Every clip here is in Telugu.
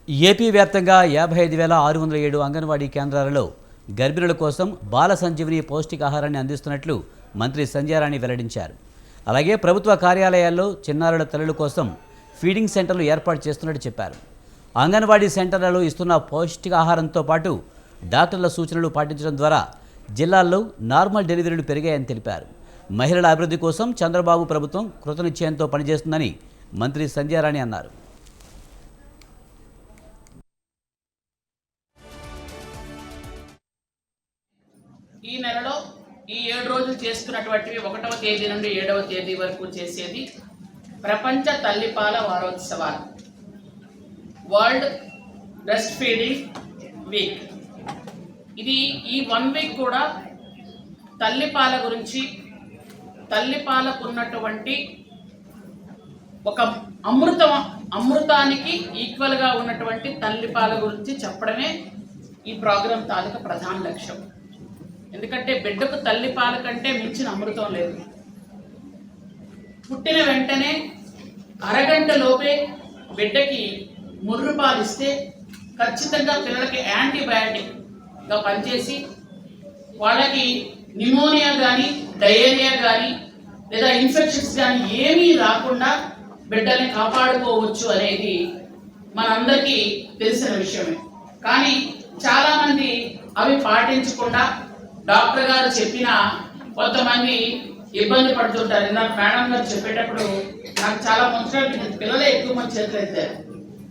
ఏపీ వ్యాప్తంగా 55,607 అంగన్వాడీ కేంద్రాలలో గర్భిణుల కోసం బాల సంజీవని పౌష్టికాహారాన్ని అందిస్తున్నట్లు మంత్రి సంధ్యారాణి వెల్లడించారు. అలాగే ప్రభుత్వ కార్యాలయాల్లో చిన్నారుల తల్లుల కోసం ఫీడింగ్ సెంటర్లు ఏర్పాటు చేస్తున్నట్టు చెప్పారు. అంగన్వాడీ సెంటర్లలో ఇస్తున్న పౌష్టికాహారంతో పాటు డాక్టర్ల సూచనలు పాటించడం ద్వారా జిల్లాల్లో నార్మల్ డెలివరీలు పెరిగాయని తెలిపారు. మహిళల అభివృద్ధి కోసం చంద్రబాబు ప్రభుత్వం కృతనిశ్చయంతో పనిచేస్తుందని మంత్రి సంధ్యారాణి అన్నారు. ఈ నెలలో ఈ 7 రోజులు చేసుకున్నటువంటివి 1వ తేదీ నుండి 7వ తేదీ వరకు చేసేది ప్రపంచ తల్లిపాల వారోత్సవాలు, వరల్డ్ బ్రెస్ట్ ఫీడింగ్ వీక్. ఇది ఈ 1 వీక్ కూడా తల్లిపాల గురించి, తల్లిపాలకు ఉన్నటువంటి ఒక అమృతానికి ఈక్వల్గా ఉన్నటువంటి తల్లిపాల గురించి చెప్పడమే ఈ ప్రోగ్రాం తాలూకా ప్రధాన లక్ష్యం. ఎందుకంటే బిడ్డకు తల్లిపాల కంటే మించిన అమృతం లేదు. పుట్టిన వెంటనే అరగంట లోపే బిడ్డకి ముర్రు పాలు ఇస్తే ఖచ్చితంగా పిల్లలకి యాంటీబయాటిక్గా పనిచేసి వాళ్ళకి న్యూమోనియా కానీ, డయేరియా కానీ, లేదా ఇన్ఫెక్షన్స్ కానీ ఏమీ రాకుండా బిడ్డల్ని కాపాడుకోవచ్చు అనేది మనందరికీ తెలిసిన విషయమే. కానీ చాలామంది అవి పాటించకుండా డాక్టర్ గారు చెప్పిన కొంతమంది ఇబ్బంది పడుతుంటారు. ఇందాక మేడం గారు చెప్పేటప్పుడు నాకు చాలా ముచ్చట, పిల్లలే ఎక్కువ మంది చేతులు ఎత్తారు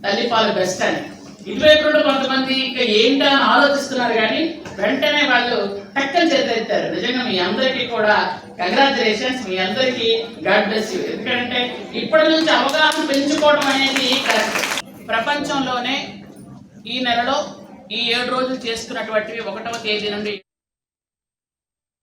తల్లిపాలు బెస్ట్ అని. ఇటువైపు నుండి కొంతమంది ఇంకా ఏంటా అని ఆలోచిస్తున్నారు, కానీ వెంటనే వాళ్ళు టక్కని చేతులు ఎత్తారు. నిజంగా మీ అందరికీ కూడా కంగ్రాచులేషన్స్, మీ అందరికీ గాడ్ బ్లెస్ యూ. ఎందుకంటే ఇప్పటి నుంచి అవగాహన పెంచుకోవడం అనేది కరెక్ట్. ప్రపంచంలోనే ఈ నెలలో ఈ 7 రోజులు చేసుకున్నటువంటివి 1వ తేదీ నుండి